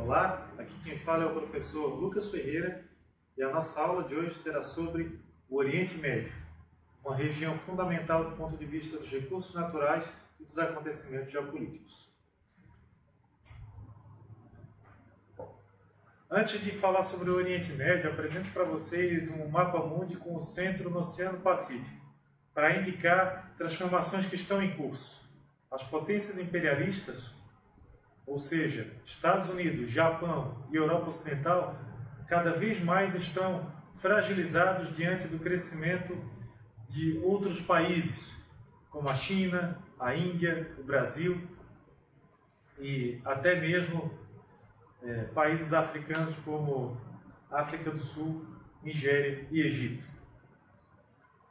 Olá, aqui quem fala é o professor Lucas Ferreira e a nossa aula de hoje será sobre o Oriente Médio, uma região fundamental do ponto de vista dos recursos naturais e dos acontecimentos geopolíticos. Antes de falar sobre o Oriente Médio, apresento para vocês um mapa mundi com o centro no Oceano Pacífico, para indicar transformações que estão em curso. As potências imperialistas, ou seja, Estados Unidos, Japão e Europa Ocidental, cada vez mais estão fragilizados diante do crescimento de outros países, como a China, a Índia, o Brasil e até mesmo países africanos como África do Sul, Nigéria e Egito.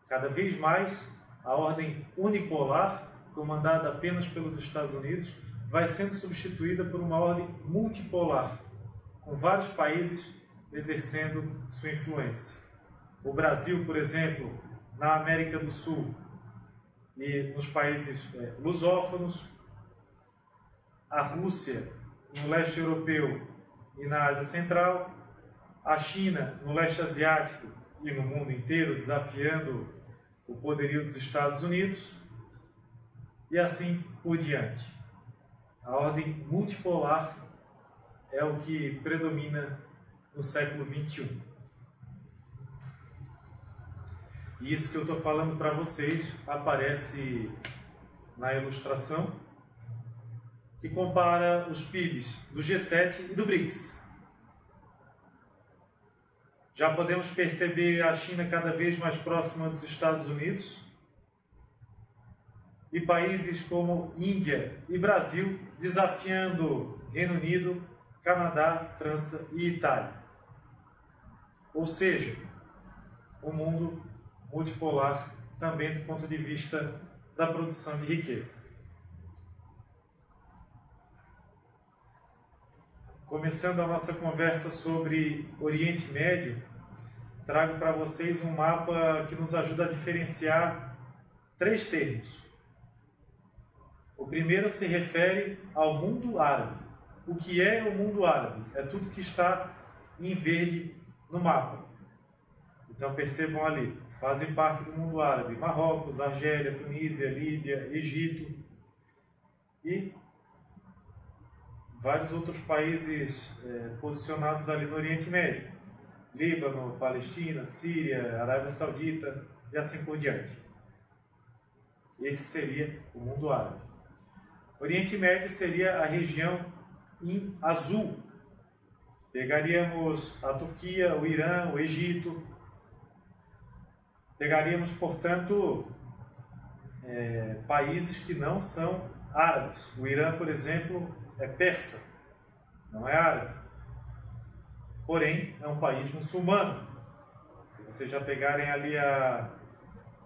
Cada vez mais, a ordem unipolar, comandada apenas pelos Estados Unidos, vai sendo substituída por uma ordem multipolar, com vários países exercendo sua influência. O Brasil, por exemplo, na América do Sul e nos países lusófonos, a Rússia no leste europeu e na Ásia Central, a China no leste asiático e no mundo inteiro, desafiando o poderio dos Estados Unidos, e assim por diante. A ordem multipolar é o que predomina no século XXI. E isso que eu estou falando para vocês aparece na ilustração, que compara os PIBs do G7 e do BRICS. Já podemos perceber a China cada vez mais próxima dos Estados Unidos e países como Índia e Brasil desafiando Reino Unido, Canadá, França e Itália. Ou seja, um mundo multipolar também do ponto de vista da produção de riqueza. Começando a nossa conversa sobre Oriente Médio, trago para vocês um mapa que nos ajuda a diferenciar três termos. O primeiro se refere ao mundo árabe. O que é o mundo árabe? É tudo que está em verde no mapa. Então percebam ali, fazem parte do mundo árabe: Marrocos, Argélia, Tunísia, Líbia, Egito e vários outros países posicionados ali no Oriente Médio: Líbano, Palestina, Síria, Arábia Saudita e assim por diante. Esse seria o mundo árabe. Oriente Médio seria a região em azul. Pegaríamos a Turquia, o Irã, o Egito. Pegaríamos, portanto, países que não são árabes. O Irã, por exemplo, é persa, não é árabe. Porém, é um país muçulmano. Se vocês já pegarem ali a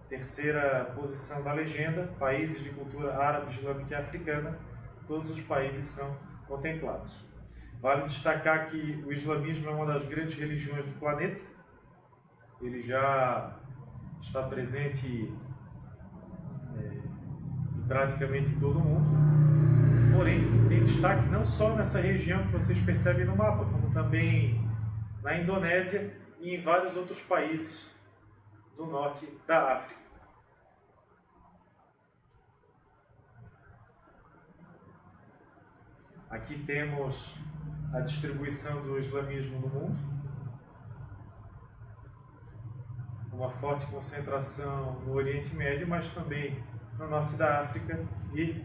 terceira posição da legenda, países de cultura árabe, islâmica e africana, todos os países são contemplados. Vale destacar que o islamismo é uma das grandes religiões do planeta. Ele já está presente em praticamente todo o mundo. Porém, tem destaque não só nessa região que vocês percebem no mapa, como também na Indonésia e em vários outros países do norte da África. Aqui temos a distribuição do islamismo no mundo, uma forte concentração no Oriente Médio, mas também no norte da África e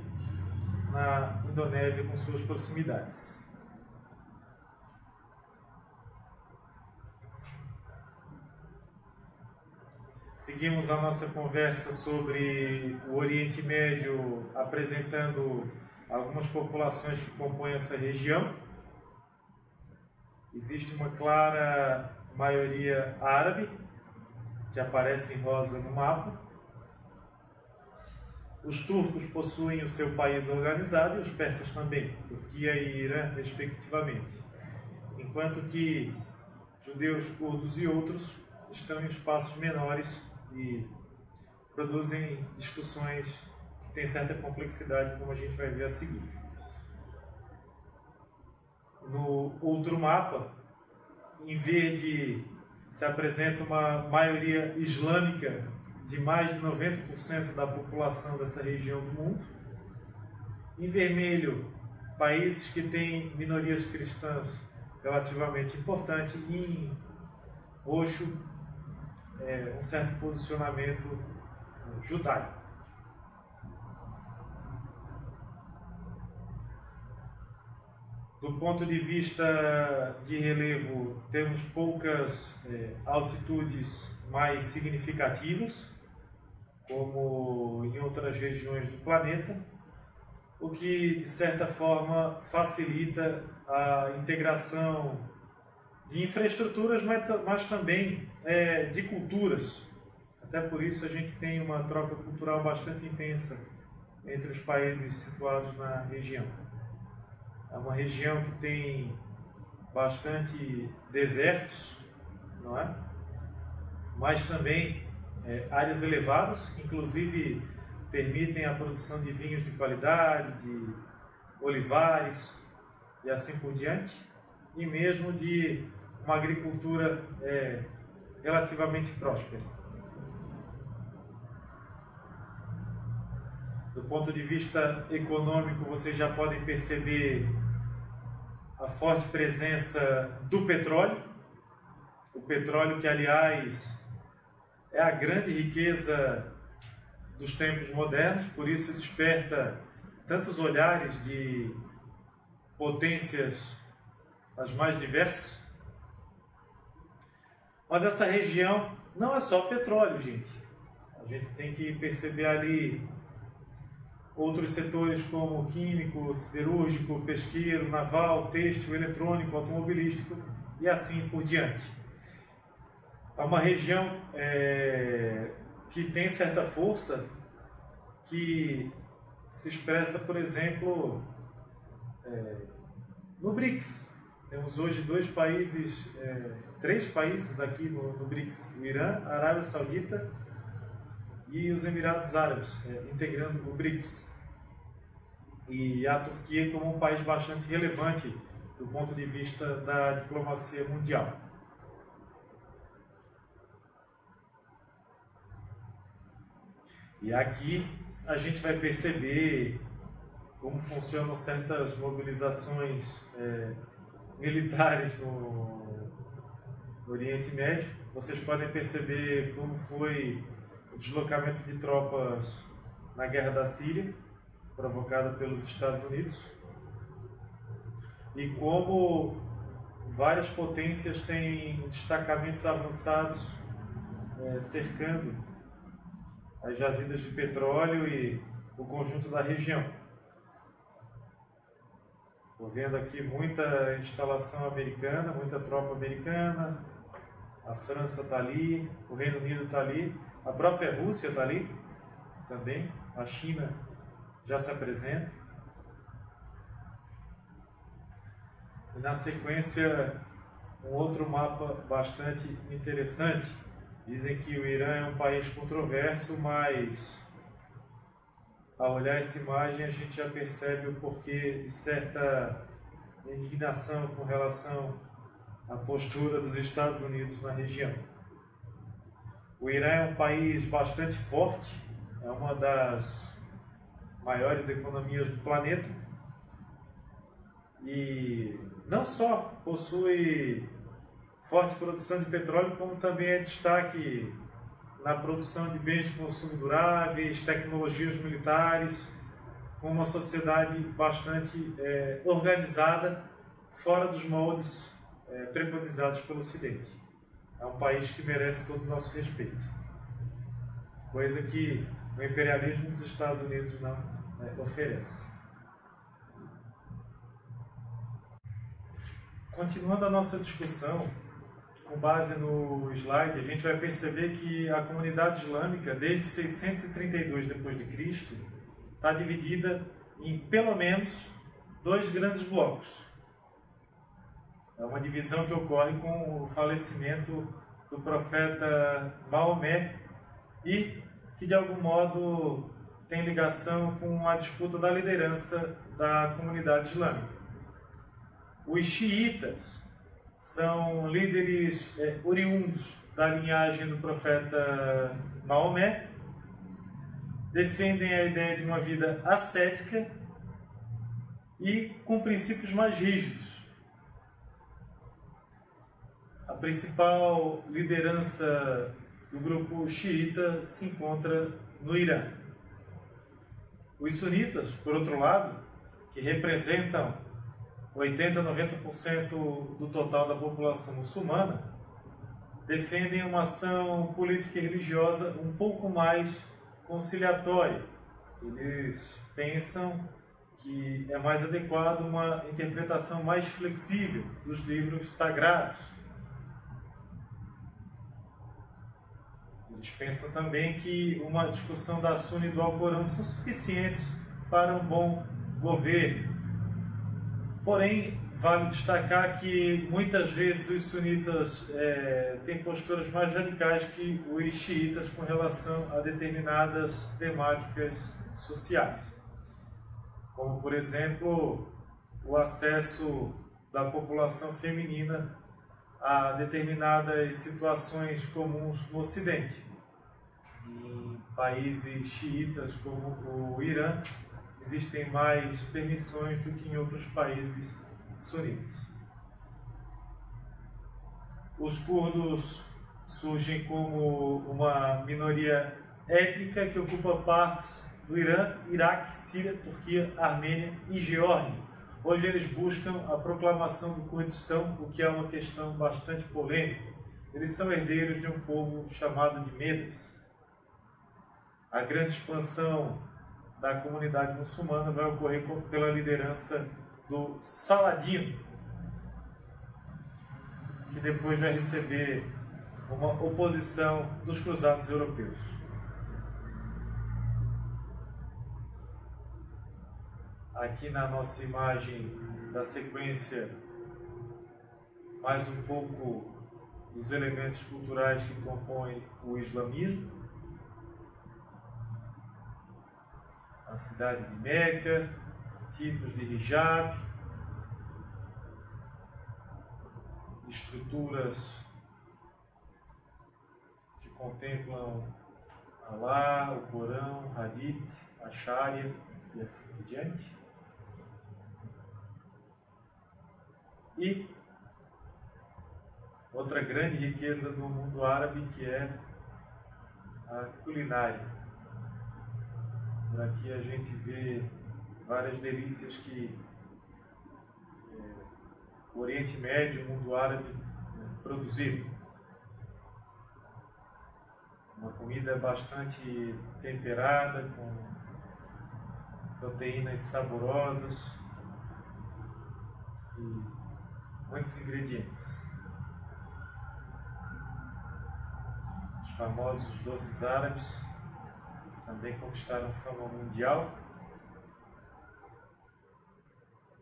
na Indonésia com suas proximidades. Seguimos a nossa conversa sobre o Oriente Médio, apresentando algumas populações que compõem essa região. Existe uma clara maioria árabe, que aparece em rosa no mapa. Os turcos possuem o seu país organizado e os persas também, Turquia e Irã, respectivamente. Enquanto que judeus, curdos e outros estão em espaços menores e produzem discussões que têm certa complexidade, como a gente vai ver a seguir. no outro mapa, em verde se apresenta uma maioria islâmica de mais de 90% da população dessa região do mundo. Em vermelho, países que têm minorias cristãs relativamente importantes. E em roxo, um certo posicionamento judaico. Do ponto de vista de relevo, temos poucas altitudes mais significativas, como em outras regiões do planeta, o que, de certa forma, facilita a integração de infraestruturas, mas também de culturas. Até por isso a gente tem uma troca cultural bastante intensa entre os países situados na região. É uma região que tem bastante desertos, não é? Mas também áreas elevadas, que inclusive permitem a produção de vinhos de qualidade, de olivares e assim por diante, e mesmo de uma agricultura relativamente próspera. Do ponto de vista econômico, vocês já podem perceber a forte presença do petróleo. O petróleo que, aliás, é a grande riqueza dos tempos modernos, por isso desperta tantos olhares de potências as mais diversas. Mas essa região não é só petróleo, gente. A gente tem que perceber ali outros setores como químico, siderúrgico, pesqueiro, naval, têxtil, eletrônico, automobilístico e assim por diante. É uma região que tem certa força que se expressa, por exemplo, no BRICS. Temos hoje três países aqui no BRICS: o Irã, a Arábia Saudita e os Emirados Árabes, integrando o BRICS. E a Turquia como um país bastante relevante do ponto de vista da diplomacia mundial. E aqui a gente vai perceber como funcionam certas mobilizações militares no Oriente Médio. Vocês podem perceber como foi o deslocamento de tropas na Guerra da Síria, provocada pelos Estados Unidos, e como várias potências têm destacamentos avançados cercando as jazidas de petróleo e o conjunto da região. Estou vendo aqui muita instalação americana, muita tropa americana, a França está ali, o Reino Unido está ali, a própria Rússia está ali também, a China já se apresenta. E na sequência, um outro mapa bastante interessante. Dizem que o Irã é um país controverso, mas ao olhar essa imagem a gente já percebe o porquê de certa indignação com relação à postura dos Estados Unidos na região. O Irã é um país bastante forte, é uma das maiores economias do planeta e não só possui forte produção de petróleo, como também é destaque na produção de bens de consumo duráveis, tecnologias militares, com uma sociedade bastante organizada, fora dos moldes preconizados pelo Ocidente. É um país que merece todo o nosso respeito, coisa que o imperialismo dos Estados Unidos não oferece. Continuando a nossa discussão, com base no slide, a gente vai perceber que a comunidade islâmica, desde 632 d.C., está dividida em pelo menos dois grandes blocos. É uma divisão que ocorre com o falecimento do profeta Maomé e que, de algum modo, tem ligação com a disputa da liderança da comunidade islâmica. Os xiitas são líderes oriundos da linhagem do profeta Maomé, defendem a ideia de uma vida ascética e com princípios mais rígidos. A principal liderança do grupo xiita se encontra no Irã. Os sunitas, por outro lado, que representam 80 a 90% do total da população muçulmana, defendem uma ação política e religiosa um pouco mais conciliatória. Eles pensam que é mais adequado uma interpretação mais flexível dos livros sagrados. Eles pensam também que uma discussão da Suna e do Alcorão são suficientes para um bom governo. Porém, vale destacar que muitas vezes os sunitas têm posturas mais radicais que os xiitas com relação a determinadas temáticas sociais, como, por exemplo, o acesso da população feminina a determinadas situações comuns no Ocidente. Em países xiitas como o Irã, existem mais permissões do que em outros países sunitas. Os curdos surgem como uma minoria étnica que ocupa partes do Irã, Iraque, Síria, Turquia, Armênia e Geórgia. Hoje eles buscam a proclamação do Kurdistão, o que é uma questão bastante polêmica. Eles são herdeiros de um povo chamado de Medes. A grande expansão da comunidade muçulmana vai ocorrer pela liderança do Saladino, que depois vai receber uma oposição dos cruzados europeus. Aqui na nossa imagem da sequência, mais um pouco dos elementos culturais que compõem o islamismo. A cidade de Meca, tipos de hijab, estruturas que contemplam Alá, o Corão, Hadith, a Sharia e assim por diante. E outra grande riqueza do mundo árabe, que é a culinária. Por aqui a gente vê várias delícias que o Oriente Médio, o mundo árabe, produziram. Uma comida bastante temperada, com proteínas saborosas e muitos ingredientes. Os famosos doces árabes também conquistaram fama mundial.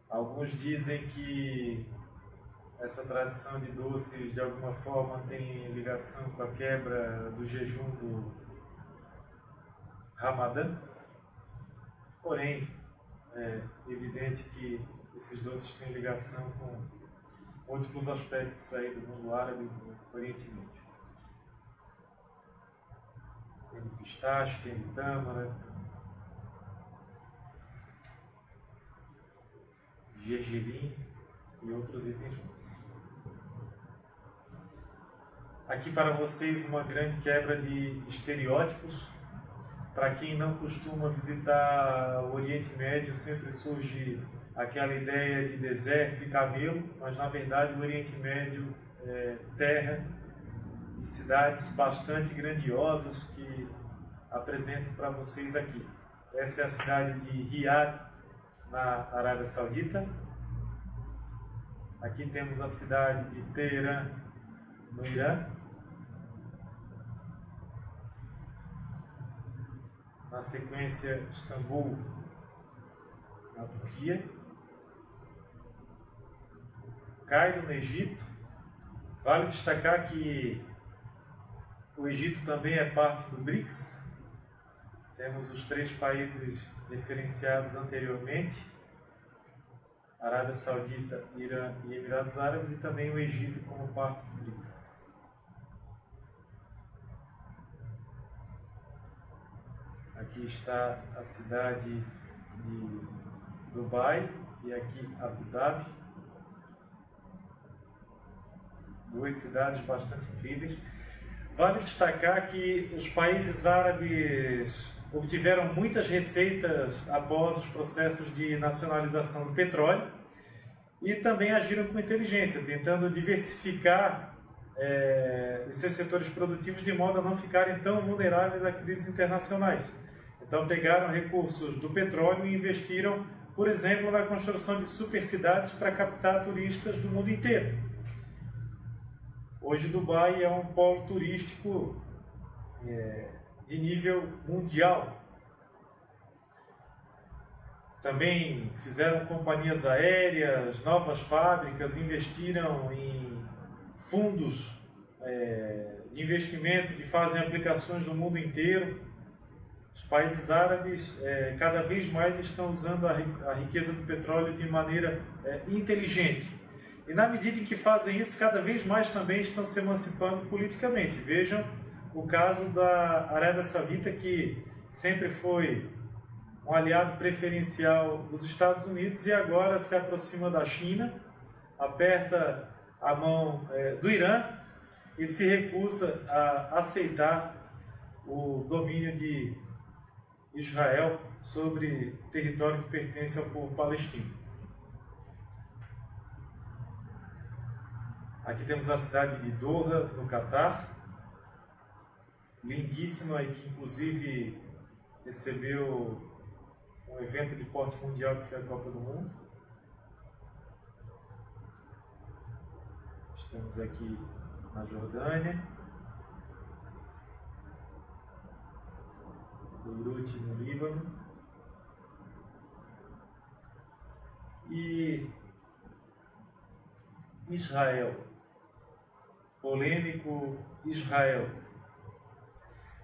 Alguns dizem que essa tradição de doces de alguma forma tem ligação com a quebra do jejum do Ramadã. Porém, é evidente que esses doces têm ligação com múltiplos aspectos aí do mundo árabe e do Oriente Médio. Tem de pistache, tem de tâmara, gergelim e outros itens mais. Aqui para vocês uma grande quebra de estereótipos. Para quem não costuma visitar o Oriente Médio, sempre surge aquela ideia de deserto e camelo, mas na verdade o Oriente Médio é terra de cidades bastante grandiosas que apresento para vocês aqui. Essa é a cidade de Riad, na Arábia Saudita. Aqui temos a cidade de Teherã, no Irã. Na sequência, Istambul, na Turquia. Cairo, no Egito. Vale destacar que o Egito também é parte do BRICS. Temos os 3 países referenciados anteriormente. Arábia Saudita, Irã e Emirados Árabes, e também o Egito como parte do BRICS. Aqui está a cidade de Dubai e aqui Abu Dhabi. Duas cidades bastante incríveis. Vale destacar que os países árabes obtiveram muitas receitas após os processos de nacionalização do petróleo e também agiram com inteligência, tentando diversificar os seus setores produtivos de modo a não ficarem tão vulneráveis a crises internacionais. Então pegaram recursos do petróleo e investiram, por exemplo, na construção de supercidades para captar turistas do mundo inteiro. Hoje Dubai é um polo turístico de nível mundial. Também fizeram companhias aéreas, novas fábricas, investiram em fundos de investimento que fazem aplicações no mundo inteiro. Os países árabes cada vez mais estão usando a riqueza do petróleo de maneira inteligente. E na medida em que fazem isso, cada vez mais também estão se emancipando politicamente. Vejam o caso da Arábia Saudita, que sempre foi um aliado preferencial dos Estados Unidos e agora se aproxima da China, aperta a mão do Irã e se recusa a aceitar o domínio de Israel sobre território que pertence ao povo palestino. Aqui temos a cidade de Doha, no Catar, lindíssima e que inclusive recebeu um evento de porte mundial que foi a Copa do Mundo. Estamos aqui na Jordânia, Beirute, no Líbano, e Israel, polêmico Israel.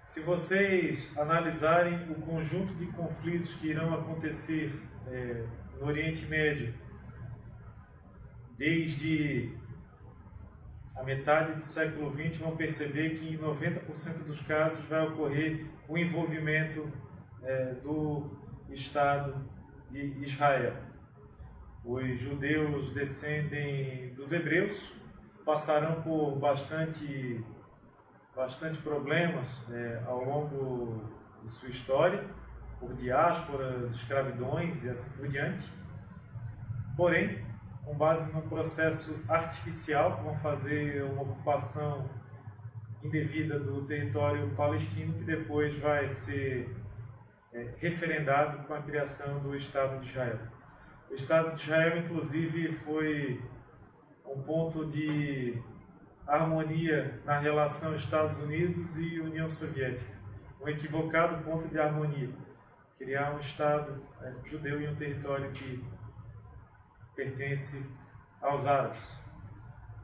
Se vocês analisarem o conjunto de conflitos que irão acontecer no Oriente Médio, desde a metade do século XX, vão perceber que em 90% dos casos vai ocorrer o envolvimento do Estado de Israel. Os judeus descendem dos hebreus, passarão por bastante problemas ao longo de sua história, por diásporas, escravidões e assim por diante. Porém, com base num processo artificial, vão fazer uma ocupação indevida do território palestino, que depois vai ser referendado com a criação do Estado de Israel. O Estado de Israel, inclusive, foi um ponto de harmonia na relação Estados Unidos e União Soviética. Um equivocado ponto de harmonia. Criar um Estado judeu em um território que pertence aos árabes.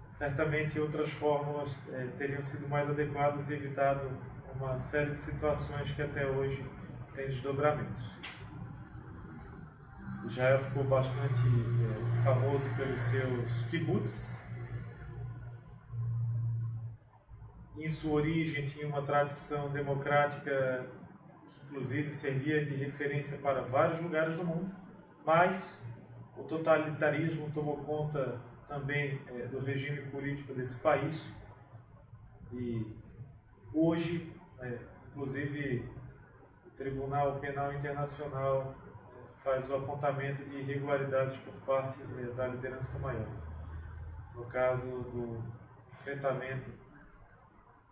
Certamente outras fórmulas teriam sido mais adequadas e evitado uma série de situações que até hoje têm desdobramentos. Israel ficou bastante famoso pelos seus kibbutz. Em sua origem tinha uma tradição democrática que inclusive servia de referência para vários lugares do mundo, mas o totalitarismo tomou conta também do regime político desse país e hoje, inclusive, o Tribunal Penal Internacional faz o apontamento de irregularidades por parte da liderança maior. No caso do enfrentamento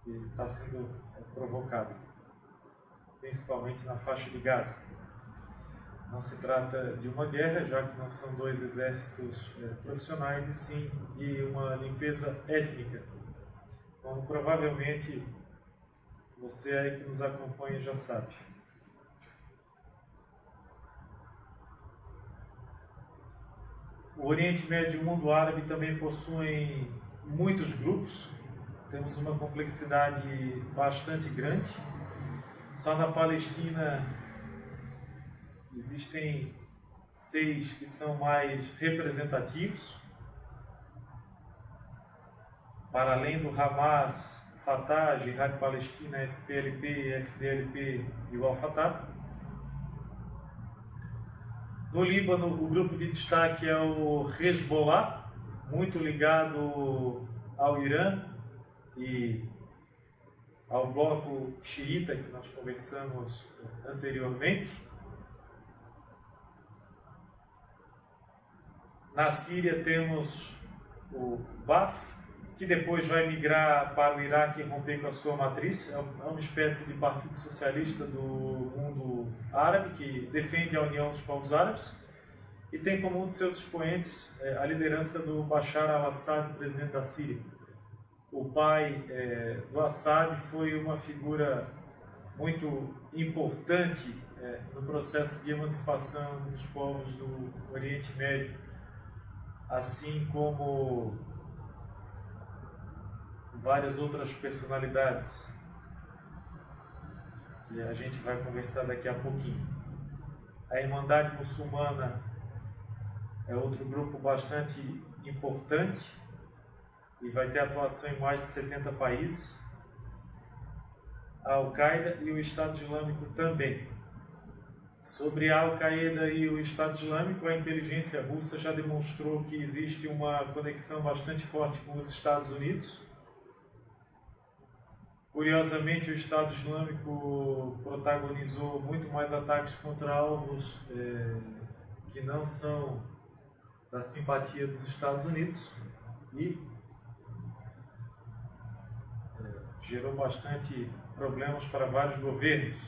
que está sendo provocado, principalmente na faixa de Gaza. Não se trata de uma guerra, já que não são dois exércitos profissionais, e sim de uma limpeza étnica, como provavelmente você aí que nos acompanha já sabe. O Oriente Médio e o mundo árabe também possuem muitos grupos, temos uma complexidade bastante grande. Só na Palestina existem 6 que são mais representativos, para além do Hamas, Fatah, Jihad Palestina, FPLP, FDLP e o Al-Fatah. No Líbano, o grupo de destaque é o Hezbollah, muito ligado ao Irã e ao bloco xiita que nós conversamos anteriormente. Na Síria temos o Ba'ath, que depois vai migrar para o Iraque e romper com a sua matriz. É uma espécie de partido socialista do mundo árabe, que defende a união dos povos árabes, e tem como um de seus expoentes a liderança do Bashar al-Assad, presidente da Síria. O pai do Assad foi uma figura muito importante no processo de emancipação dos povos do Oriente Médio, assim como várias outras personalidades que a gente vai conversar daqui a pouquinho. A Irmandade Muçulmana é outro grupo bastante importante e vai ter atuação em mais de 70 países. A Al-Qaeda e o Estado Islâmico também. Sobre a Al-Qaeda e o Estado Islâmico, a inteligência russa já demonstrou que existe uma conexão bastante forte com os Estados Unidos. Curiosamente, o Estado Islâmico protagonizou muito mais ataques contra alvos que não são da simpatia dos Estados Unidos e gerou bastante problemas para vários governos.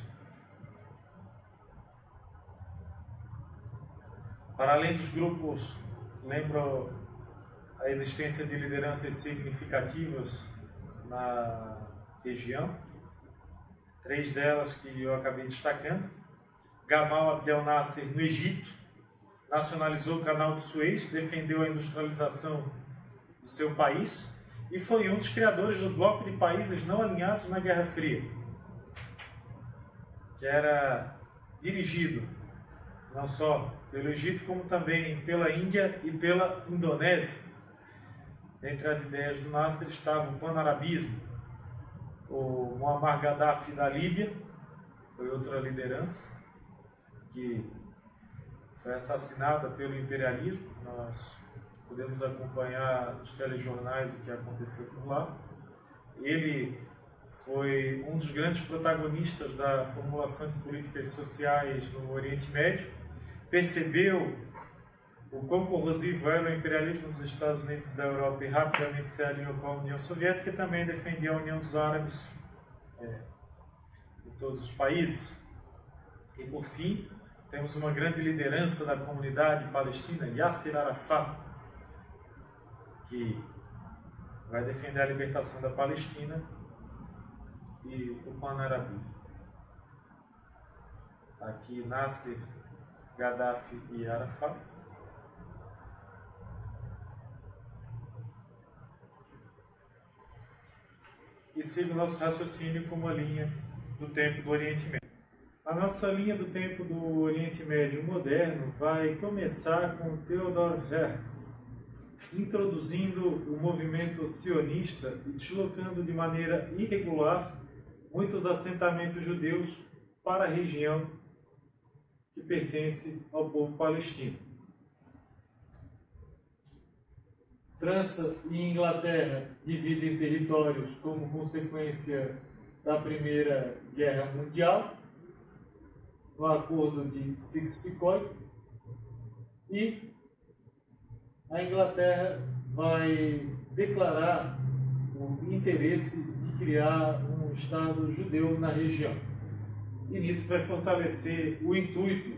Para além dos grupos, lembro a existência de lideranças significativas na região, 3 delas que eu acabei destacando. Gamal Abdel Nasser, no Egito, nacionalizou o canal do Suez, defendeu a industrialização do seu país e foi um dos criadores do bloco de países não alinhados na Guerra Fria, que era dirigido não só pelo Egito, como também pela Índia e pela Indonésia. Entre as ideias do Nasser estava o pan-arabismo. O Muammar Gaddafi da Líbia foi outra liderança que foi assassinada pelo imperialismo. Nós podemos acompanhar nos telejornais o que aconteceu por lá. Ele foi um dos grandes protagonistas da formulação de políticas sociais no Oriente Médio, percebeu o quão corrosivo era o imperialismo dos Estados Unidos e da Europa e rapidamente se alinhou com a União Soviética e também defendia a União dos Árabes em todos os países. E por fim, temos uma grande liderança da comunidade palestina, Yasser Arafat, que vai defender a libertação da Palestina e o pan-arabismo. Aqui Nasser, Gaddafi e Arafat. E siga o nosso raciocínio como a linha do tempo do Oriente Médio. A nossa linha do tempo do Oriente Médio moderno vai começar com Theodor Herzl, introduzindo o movimento sionista e deslocando de maneira irregular muitos assentamentos judeus para a região que pertence ao povo palestino. França e Inglaterra dividem territórios como consequência da Primeira Guerra Mundial, no Acordo de Sykes-Picot, e a Inglaterra vai declarar o interesse de criar um Estado judeu na região. E nisso vai fortalecer o intuito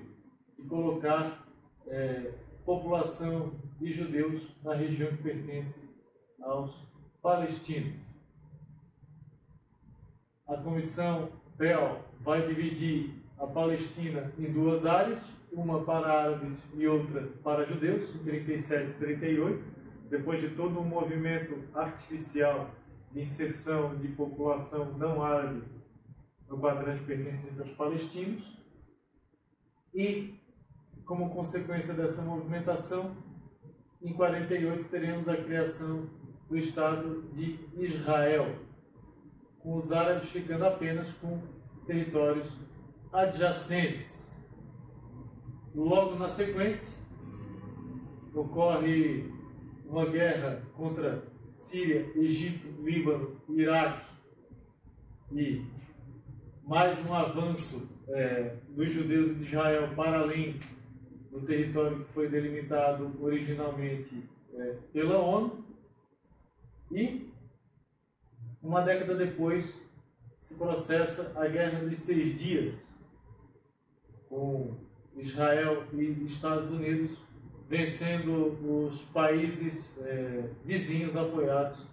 de colocar população de judeus na região que pertence aos palestinos. A Comissão Bell vai dividir a Palestina em 2 áreas, uma para árabes e outra para judeus, em 37 e 38, depois de todo um movimento artificial de inserção de população não árabe no quadrante pertencente aos palestinos. E como consequência dessa movimentação, em 48 teremos a criação do Estado de Israel, com os árabes ficando apenas com territórios adjacentes. Logo na sequência, ocorre uma guerra contra Síria, Egito, Líbano, Iraque e mais um avanço dos judeus de Israel para além do território que foi delimitado originalmente pela ONU. E, uma década depois, se processa a Guerra dos 6 Dias, com Israel e Estados Unidos vencendo os países vizinhos apoiados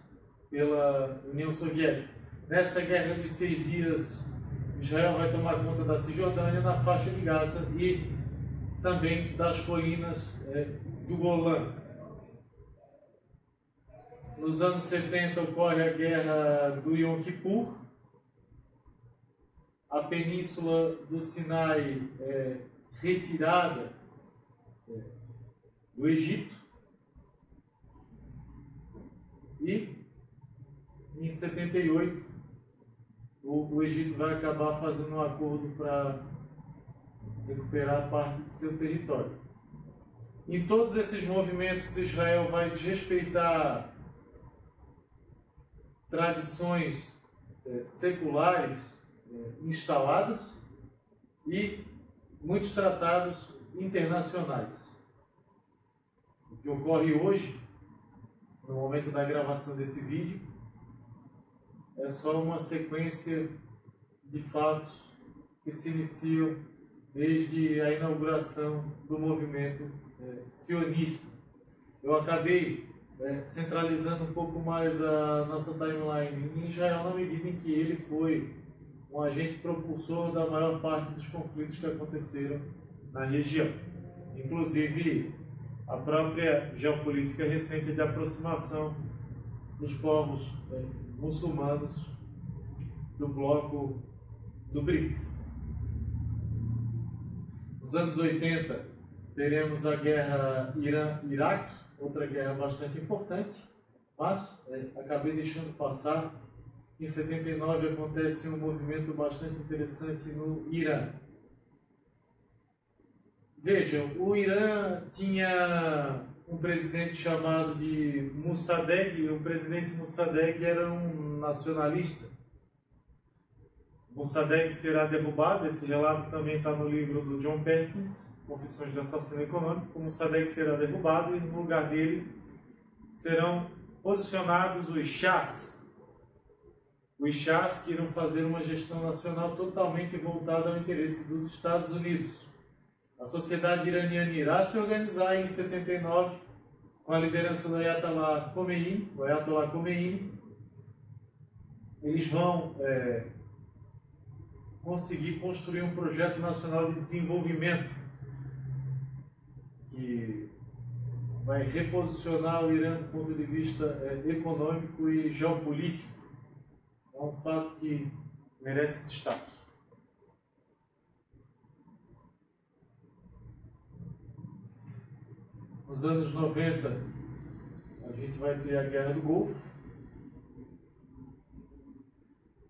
pela União Soviética. Nessa Guerra dos 6 Dias, Israel vai tomar conta da Cisjordânia, na faixa de Gaza e também das colinas do Golã. Nos anos 70 ocorre a Guerra do Yom Kippur. A península do Sinai retirada do Egito. E em 78 o Egito vai acabar fazendo um acordo para recuperar parte de seu território. Em todos esses movimentos, Israel vai desrespeitar tradições seculares instaladas e muitos tratados internacionais. O que ocorre hoje, no momento da gravação desse vídeo, é só uma sequência de fatos que se iniciam desde a inauguração do movimento sionista. Eu acabei centralizando um pouco mais a nossa timeline em Israel, na medida em que ele foi um agente propulsor da maior parte dos conflitos que aconteceram na região. Inclusive, a própria geopolítica recente de aproximação dos povos muçulmanos do bloco do BRICS. Nos anos 80, teremos a guerra Irã-Iraque, outra guerra bastante importante, mas acabei deixando passar. Em 79 acontece um movimento bastante interessante no Irã. Vejam, o Irã tinha um presidente chamado de Mossadegh, e o presidente Mossadegh era um nacionalista. Mossadegh será derrubado, esse relato também está no livro do John Perkins, Confissões de Assassino Econômico. O Mossadegh será derrubado e no lugar dele serão posicionados os Shahs. Os Shahs que irão fazer uma gestão nacional totalmente voltada ao interesse dos Estados Unidos. A sociedade iraniana irá se organizar em 79 com a liderança do Ayatollah Khomeini. Eles vão conseguir construir um projeto nacional de desenvolvimento que vai reposicionar o Irã do ponto de vista econômico e geopolítico. É um fato que merece destaque. Nos anos 90, a gente vai ter a Guerra do Golfo.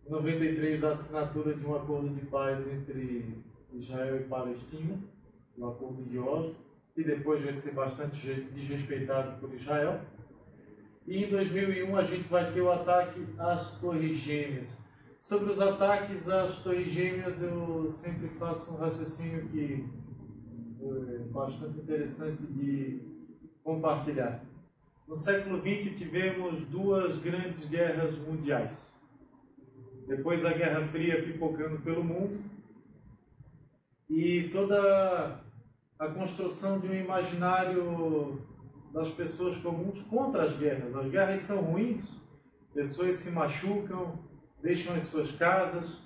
Em 93, a assinatura de um acordo de paz entre Israel e Palestina, o Acordo de Oslo, que depois vai ser bastante desrespeitado por Israel. E em 2001 a gente vai ter o ataque às Torres Gêmeas. Sobre os ataques às Torres Gêmeas, eu sempre faço um raciocínio que é bastante interessante de compartilhar. No século XX tivemos duas grandes guerras mundiais. Depois a Guerra Fria pipocando pelo mundo e toda a construção de um imaginário das pessoas comuns contra as guerras. As guerras são ruins, pessoas se machucam, deixam as suas casas,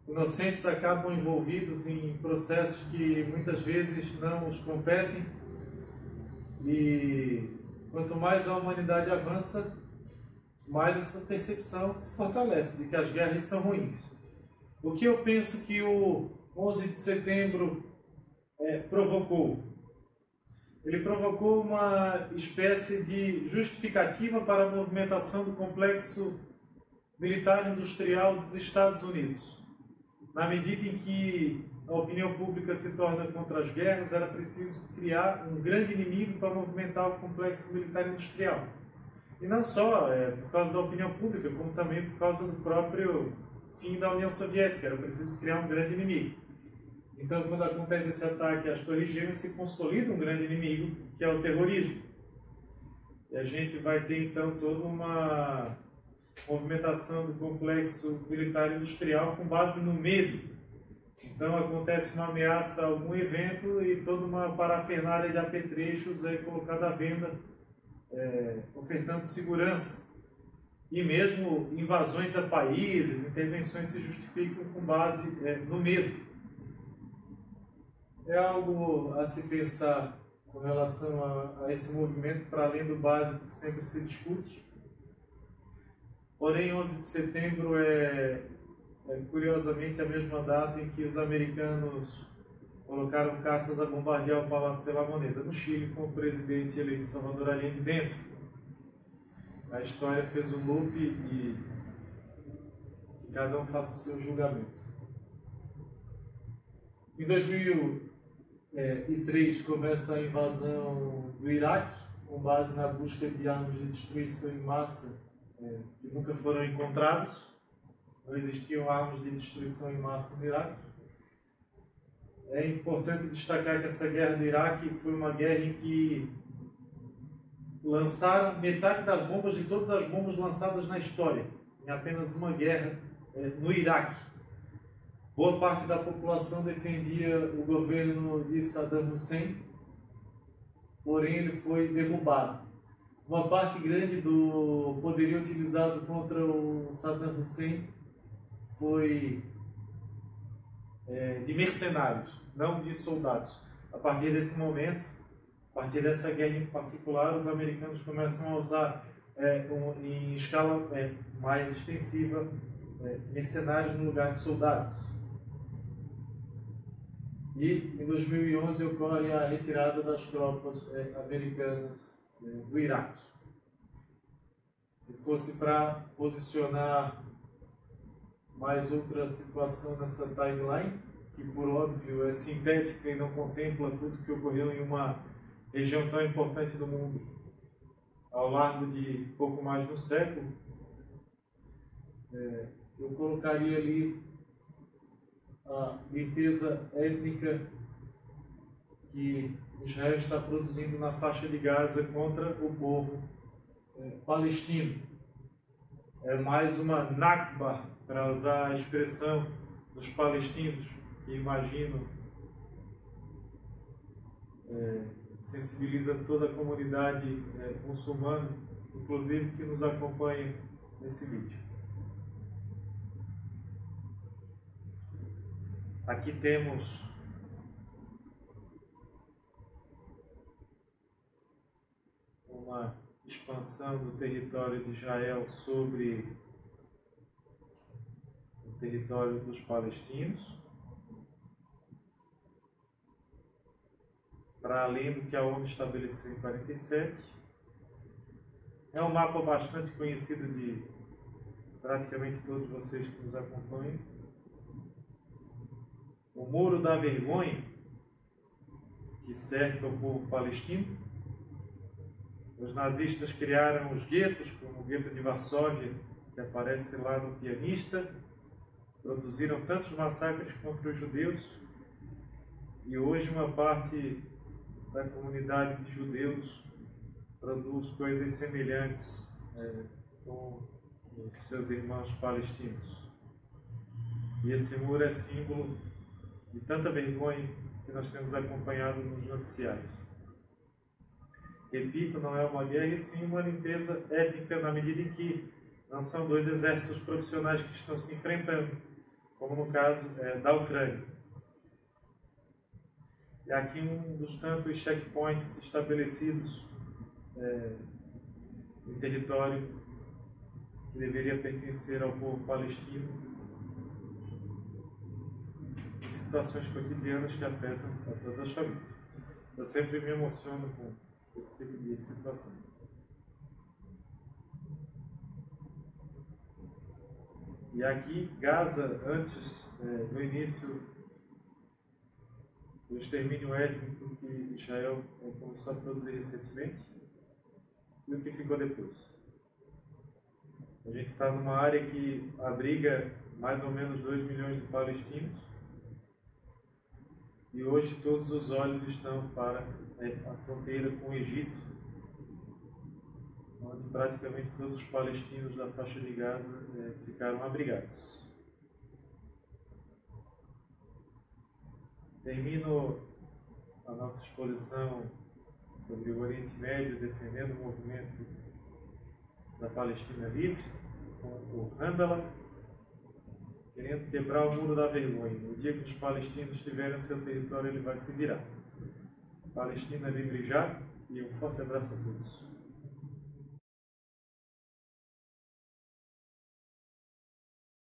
inocentes acabam envolvidos em processos que muitas vezes não os competem. E quanto mais a humanidade avança, mais essa percepção se fortalece de que as guerras são ruins. O que eu penso que o 11 de setembro provocou? Ele provocou uma espécie de justificativa para a movimentação do complexo militar industrial dos Estados Unidos. Na medida em que a opinião pública se torna contra as guerras, era preciso criar um grande inimigo para movimentar o complexo militar industrial. E não só por causa da opinião pública, como também por causa do próprio fim da União Soviética. Era preciso criar um grande inimigo. Então, quando acontece esse ataque às Torres Gêmeas, se consolida um grande inimigo, que é o terrorismo. E a gente vai ter, então, toda uma movimentação do complexo militar industrial com base no medo. Então, acontece uma ameaça a algum evento e toda uma parafernália de apetrechos é colocada à venda, ofertando segurança. E mesmo invasões a países, intervenções se justificam com base no medo. É algo a se pensar com relação a esse movimento, para além do básico que sempre se discute. Porém, 11 de setembro é curiosamente a mesma data em que os americanos colocaram caças a bombardear o Palácio de la Moneda, no Chile, com o presidente eleito Salvador Allende dentro. A história fez um loop e que cada um faça o seu julgamento. Em 2003 começa a invasão do Iraque, com base na busca de armas de destruição em massa que nunca foram encontradas. Não existiam armas de destruição em massa no Iraque. É importante destacar que essa guerra do Iraque foi uma guerra em que lançaram metade das bombas, de todas as bombas lançadas na história, em apenas uma guerra no Iraque. Boa parte da população defendia o governo de Saddam Hussein, porém ele foi derrubado. Uma parte grande do poderio utilizado contra o Saddam Hussein foi de mercenários, não de soldados. A partir desse momento, a partir dessa guerra em particular, os americanos começam a usar em escala mais extensiva mercenários no lugar de soldados. E em 2011 ocorre a retirada das tropas americanas do Iraque. Se fosse para posicionar mais outra situação nessa timeline, que por óbvio é sintética e não contempla tudo que ocorreu em uma região tão importante do mundo ao largo de pouco mais de um século, eu colocaria ali a limpeza étnica que Israel está produzindo na faixa de Gaza contra o povo palestino. É mais uma Nakba, para usar a expressão dos palestinos, que imagino sensibiliza toda a comunidade muçulmana, inclusive que nos acompanha nesse vídeo. Aqui temos uma expansão do território de Israel sobre o território dos palestinos, para além do que a ONU estabeleceu em 1947. É um mapa bastante conhecido de praticamente todos vocês que nos acompanham. O Muro da Vergonha, que cerca o povo palestino. Os nazistas criaram os guetos, como o gueto de Varsóvia, que aparece lá no Pianista. Produziram tantos massacres contra os judeus. E hoje uma parte da comunidade de judeus produz coisas semelhantes com os seus irmãos palestinos. E esse muro é símbolo de tanta vergonha que nós temos acompanhado nos noticiários. Repito, não é uma guerra, e sim uma limpeza étnica, na medida em que não são dois exércitos profissionais que estão se enfrentando, como no caso da Ucrânia. E aqui um dos tantos checkpoints estabelecidos em território que deveria pertencer ao povo palestino, situações cotidianas que afetam a todas as famílias. Eu sempre me emociono com esse tipo de situação. E aqui, Gaza, antes do início do extermínio étnico que Israel começou a produzir recentemente, e o que ficou depois. A gente está numa área que abriga mais ou menos 2 milhões de palestinos, e hoje todos os olhos estão para a fronteira com o Egito, onde praticamente todos os palestinos da faixa de Gaza ficaram abrigados. Termino a nossa exposição sobre o Oriente Médio defendendo o movimento da Palestina Livre, com o Handala, querendo quebrar o muro da vergonha. No dia que os palestinos tiverem o seu território, ele vai se virar. Palestina livre já, e um forte abraço a todos.